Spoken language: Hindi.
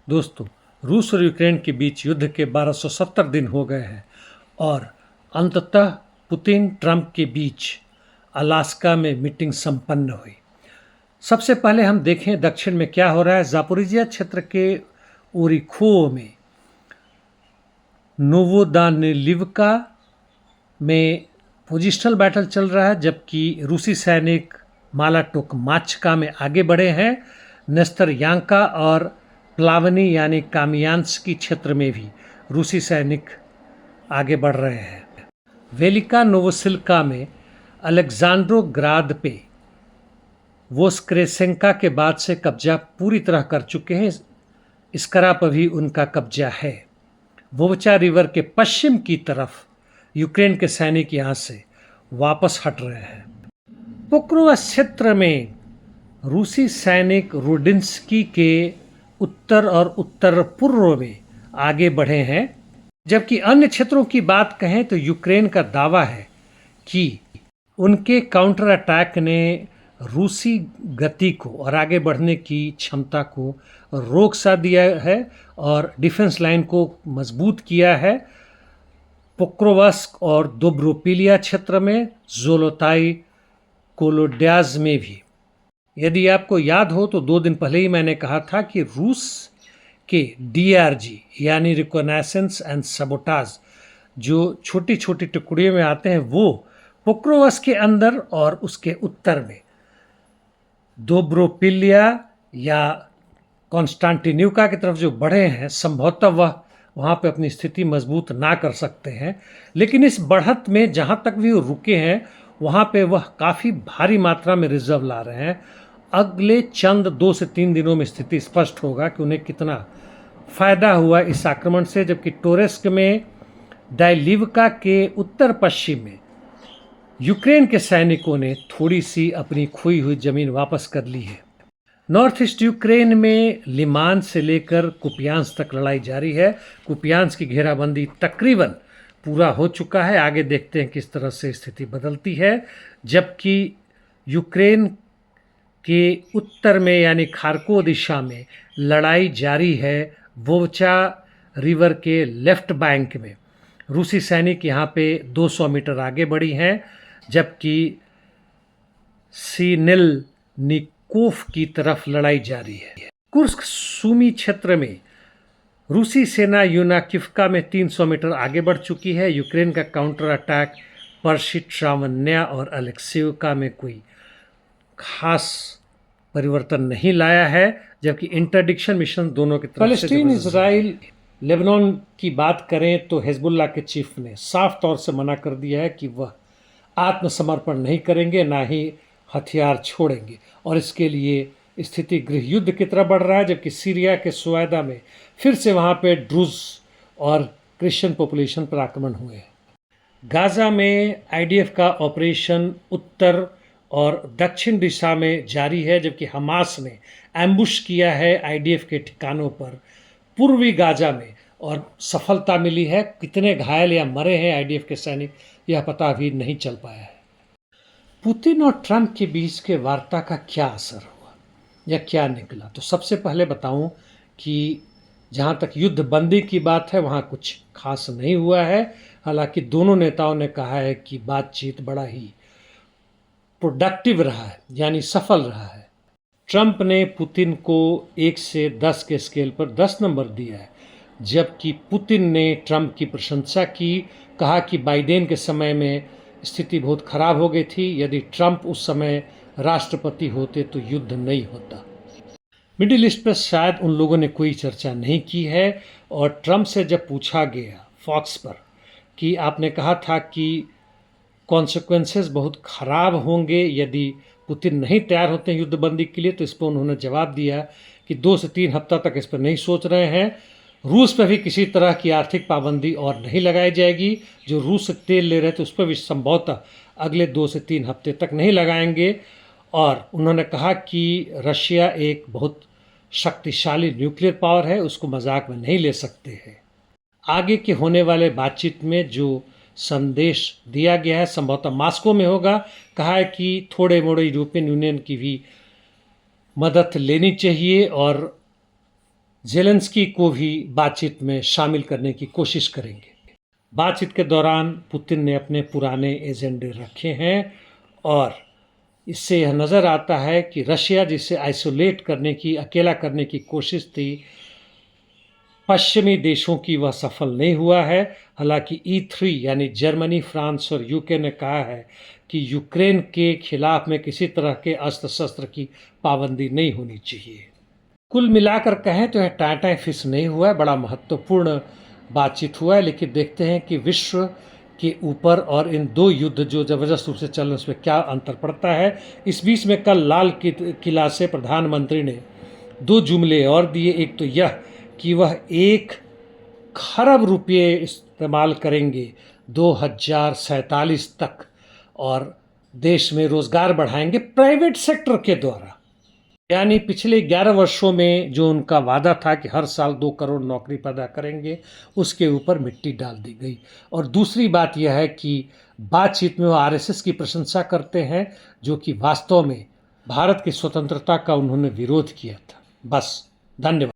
दोस्तों, रूस और यूक्रेन के बीच युद्ध के 1270 दिन हो गए हैं और अंततः पुतिन ट्रंप के बीच अलास्का में मीटिंग संपन्न हुई। सबसे पहले हम देखें दक्षिण में क्या हो रहा है। जापोरिजिया क्षेत्र के ओरिखो में नोवोदानिलिवका में पोजिशनल बैटल चल रहा है, जबकि रूसी सैनिक मालाटोकमाच्का में आगे बढ़े हैं। नेस्तरयांका और प्लावनी यानी कामियांस्की क्षेत्र में भी रूसी सैनिक आगे बढ़ रहे हैं। वेलिका नोवोसिल्का में अलेक्जेंड्रोग्राद पे वोस्क्रेसेंका के बाद से कब्जा पूरी तरह कर चुके हैं। स्करा पर भी उनका कब्जा है। वोवचा रिवर के पश्चिम की तरफ यूक्रेन के सैनिक यहाँ से वापस हट रहे हैं। पोक्रोवा क्षेत्र में रूसी सैनिक रोडिंस्की के उत्तर और उत्तर पूर्व में आगे बढ़े हैं, जबकि अन्य क्षेत्रों की बात कहें तो यूक्रेन का दावा है कि उनके काउंटर अटैक ने रूसी गति को और आगे बढ़ने की क्षमता को रोक सा दिया है और डिफेंस लाइन को मजबूत किया है। पोक्रोवस्क और दोब्रोपिलिया क्षेत्र में, जोलोताई कोलोड्याज में भी। यदि आपको याद हो तो 2 दिन पहले ही मैंने कहा था कि रूस के DRG यानी रिकोनेसेंस एंड सबोटाज जो छोटी छोटी टुकड़ियों में आते हैं, वो पोक्रोवस के अंदर और उसके उत्तर में दोब्रोपिलिया या कॉन्स्टांटिन्यूका की तरफ जो बढ़े हैं, संभवतः वह वहाँ पे अपनी स्थिति मजबूत ना कर सकते हैं। लेकिन इस बढ़त में जहाँ तक भी वो रुके हैं वहाँ पे वह काफ़ी भारी मात्रा में रिजर्व ला रहे हैं। अगले चंद 2 से 3 दिनों में स्थिति स्पष्ट होगा कि उन्हें कितना फ़ायदा हुआ इस आक्रमण से। जबकि टोरेस्क में डाइलिवका के उत्तर पश्चिम में यूक्रेन के सैनिकों ने थोड़ी सी अपनी खोई हुई ज़मीन वापस कर ली है। नॉर्थ ईस्ट यूक्रेन में लिमान से लेकर कुपियांस तक लड़ाई जारी है। कुपियांस की घेराबंदी तकरीबन पूरा हो चुका है। आगे देखते हैं किस तरह से स्थिति बदलती है। जबकि यूक्रेन के उत्तर में यानी खार्कोव दिशा में लड़ाई जारी है। वोवचा रिवर के लेफ्ट बैंक में रूसी सैनिक यहाँ पे 200 मीटर आगे बढ़ी हैं, जबकि सीनिलनिकोव की तरफ लड़ाई जारी है। कुर्स्क सूमी क्षेत्र में रूसी सेना यूनाकिफ्का में 300 मीटर आगे बढ़ चुकी है। यूक्रेन का काउंटर अटैक पर्शिट्रावन्या और अलेक्सीवका में कोई खास परिवर्तन नहीं लाया है, जबकि इंटरडिक्शन मिशन दोनों की तरफ से फलस्तीन इजराइल लेबनान की बात करें तो हिजबुल्लाह के चीफ ने साफ तौर से मना कर दिया है कि वह आत्मसमर्पण नहीं करेंगे, ना ही हथियार छोड़ेंगे, और इसके लिए स्थिति गृह युद्ध की तरफ बढ़ रहा है। जबकि सीरिया के सुएदा में फिर से वहाँ पे ड्रूज और क्रिश्चियन पॉपुलेशन पर आक्रमण हुए हैं। गाज़ा में IDF का ऑपरेशन उत्तर और दक्षिण दिशा में जारी है, जबकि हमास ने एम्बुश किया है IDF के ठिकानों पर पूर्वी गाज़ा में और सफलता मिली है। कितने घायल या मरे हैं IDF के सैनिक, यह पता अभी नहीं चल पाया है। पुतिन और ट्रंप के बीच के वार्ता का क्या असर हुआ या क्या निकला, तो सबसे पहले बताऊं कि जहां तक युद्ध बंदी की बात है वहां कुछ खास नहीं हुआ है। हालांकि दोनों नेताओं ने कहा है कि बातचीत बड़ा ही प्रोडक्टिव रहा है, यानी सफल रहा है। ट्रंप ने पुतिन को 1 से 10 के स्केल पर 10 नंबर दिया है, जबकि पुतिन ने ट्रंप की प्रशंसा की। कहा कि बाइडेन के समय में स्थिति बहुत खराब हो गई थी, यदि ट्रंप उस समय राष्ट्रपति होते तो युद्ध नहीं होता। मिडिल ईस्ट पर शायद उन लोगों ने कोई चर्चा नहीं की है। और ट्रंप से जब पूछा गया फॉक्स पर कि आपने कहा था कि कॉन्सिक्वेंसेस बहुत ख़राब होंगे यदि पुतिन नहीं तैयार होते हैं युद्धबंदी के लिए, तो इस पर उन्होंने जवाब दिया कि 2 से 3 हफ्ता तक इस पर नहीं सोच रहे हैं। रूस पर भी किसी तरह की आर्थिक पाबंदी और नहीं लगाई जाएगी। जो रूस से तेल ले रहे थे उस पर भी संभवतः अगले 2 से 3 हफ्ते तक नहीं लगाएंगे। और उन्होंने कहा कि रशिया एक बहुत शक्तिशाली न्यूक्लियर पावर है, उसको मजाक में नहीं ले सकते हैं। आगे के होने वाले बातचीत में जो संदेश दिया गया है संभवतः मॉस्को में होगा। कहा है कि थोड़े मोड़े यूरोपियन यूनियन की भी मदद लेनी चाहिए और ज़ेलेंस्की को भी बातचीत में शामिल करने की कोशिश करेंगे। बातचीत के दौरान पुतिन ने अपने पुराने एजेंडे रखे हैं और इससे यह नज़र आता है कि रशिया जिसे आइसोलेट करने की, अकेला करने की कोशिश थी, पश्चिमी देशों की वह सफल नहीं हुआ है। हालांकि E3 यानी जर्मनी, फ्रांस और यूके ने कहा है कि यूक्रेन के खिलाफ में किसी तरह के अस्त्र शस्त्र की पाबंदी नहीं होनी चाहिए। कुल मिलाकर कहें तो यह टाटा फिश नहीं हुआ है, बड़ा महत्वपूर्ण बातचीत हुआ है, लेकिन देखते हैं कि विश्व के ऊपर और इन दो युद्ध जो ज़बरदस्त रूप से चल रहे हैं उसमें क्या अंतर पड़ता है। इस बीच में कल लाल किला से प्रधानमंत्री ने दो जुमले और दिए। एक तो यह कि वह 1 खरब रुपये इस्तेमाल करेंगे 2047 तक और देश में रोजगार बढ़ाएंगे प्राइवेट सेक्टर के द्वारा। यानी पिछले 11 वर्षों में जो उनका वादा था कि हर साल 2 करोड़ नौकरी पैदा करेंगे, उसके ऊपर मिट्टी डाल दी गई। और दूसरी बात यह है कि बातचीत में वो आरएसएस की प्रशंसा करते हैं, जो कि वास्तव में भारत की स्वतंत्रता का उन्होंने विरोध किया था। बस, धन्यवाद।